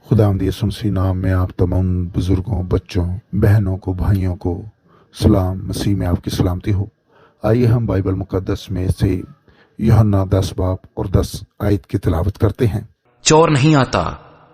खुदावंद यीशु मसीह नाम में आप तमाम बुजुर्गों, बच्चों, बहनों को, भाइयों को सलाम। मसीह में आपकी सलामती हो। आइए हम बाइबल मुकद्दस में से यूहन्ना 10 बाब और 10 आयत की तिलावत करते हैं। चोर नहीं आता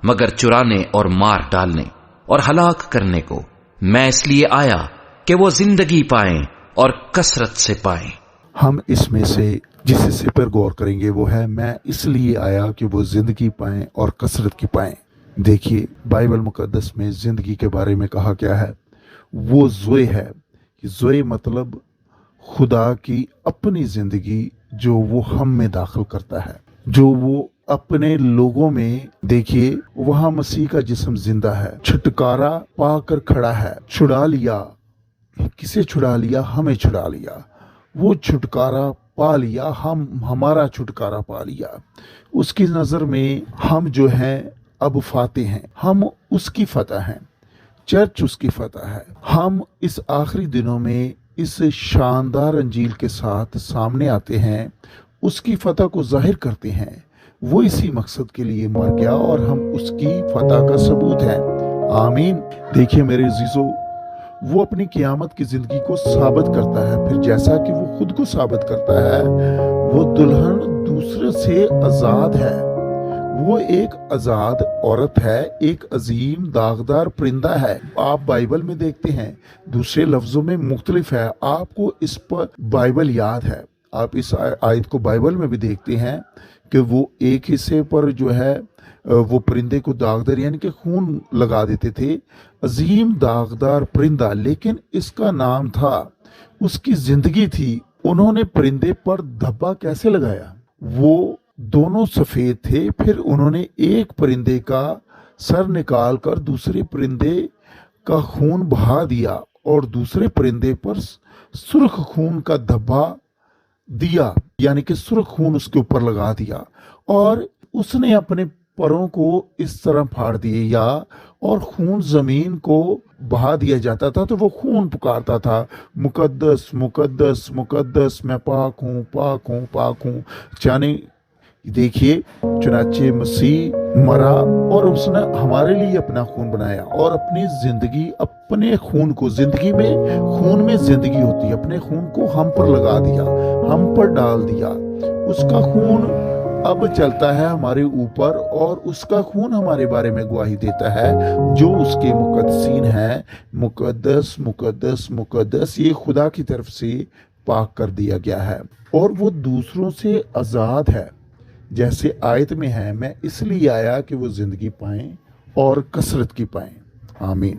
मगर चुराने और मार डालने और हलाक करने को। मैं इसलिए आया कि वो जिंदगी पाएं और कसरत से पाएं। हम इसमें से जिस हिस्से पर गौर करेंगे वो है, मैं इसलिए आया कि वो जिंदगी पाएं और कसरत की पाएं। देखिए, बाइबल मुकद्दस में जिंदगी के बारे में कहा क्या है। वो ज़ोए है। ज़ोए मतलब खुदा की अपनी जिंदगी जो वो हम में दाखिल करता है, जो वो अपने लोगों में। देखिए, वहां मसीह का जिस्म जिंदा है, छुटकारा पाकर खड़ा है। छुड़ा लिया, किसे छुड़ा लिया? हमें छुड़ा लिया। वो छुटकारा पा लिया, हमारा छुटकारा पा लिया। उसकी नजर में हम जो हैं अब फाते हैं, हम उसकी फतह हैं, चर्च उसकी फतह है। हम इस आखिरी दिनों में इस शानदार अंजील के साथ सामने आते हैं, उसकी फतह को जाहिर करते हैं। वो इसी मकसद के लिए मर गया और हम उसकी फतह का सबूत हैं। आमीन। देखिए मेरे अजीजों, वो अपनी क़यामत की जिंदगी को साबित करता है। फिर जैसा कि वो खुद को साबित करता है, वो दुल्हन दूसरे से आजाद है। वो एक आजाद औरत है, एक अजीम दागदार परिंदा है। आप बाइबल में देखते हैं, दूसरे लफ्जों में मुख्तलिफ है। आपको इस पर बाइबल याद है। आप इस आयत को बाइबल में भी देखते हैं कि वो एक हिस्से पर जो है वो परिंदे को दागदार यानी कि खून लगा देते थे। अजीम दागदार परिंदा, लेकिन इसका नाम था, उसकी जिंदगी थी। उन्होंने परिंदे पर धब्बा कैसे लगाया? वो दोनों सफेद थे। फिर उन्होंने एक परिंदे का सर निकाल कर दूसरे परिंदे का खून बहा दिया और दूसरे परिंदे पर सुर्ख खून का धब्बा दिया, यानी कि सुर्ख खून उसके ऊपर लगा दिया। और उसने अपने परों को इस तरह फाड़ दिए, या और खून जमीन को बहा दिया जाता था तो वो खून पुकारता था, मुकद्दस मुकद्दस मुकद्दस, मैं पाक हूँ पाक हूँ पाक हूँ। यानी देखिए, चुनाचे मसीह मरा और उसने हमारे लिए अपना खून बनाया और अपनी जिंदगी, अपने खून को, जिंदगी में खून में जिंदगी होती है, अपने खून को हम पर लगा दिया, हम पर डाल दिया। उसका खून अब चलता है हमारे ऊपर और उसका खून हमारे बारे में गवाही देता है। जो उसके मुकद्दसीन है, मुकद्दस मुकद्दस मुकद्दस, ये खुदा की तरफ से पाक कर दिया गया है और वो दूसरों से आजाद है। जैसे आयत में है, मैं इसलिए आया कि वो जिंदगी पाएं और कसरत की पाएं। आमीन।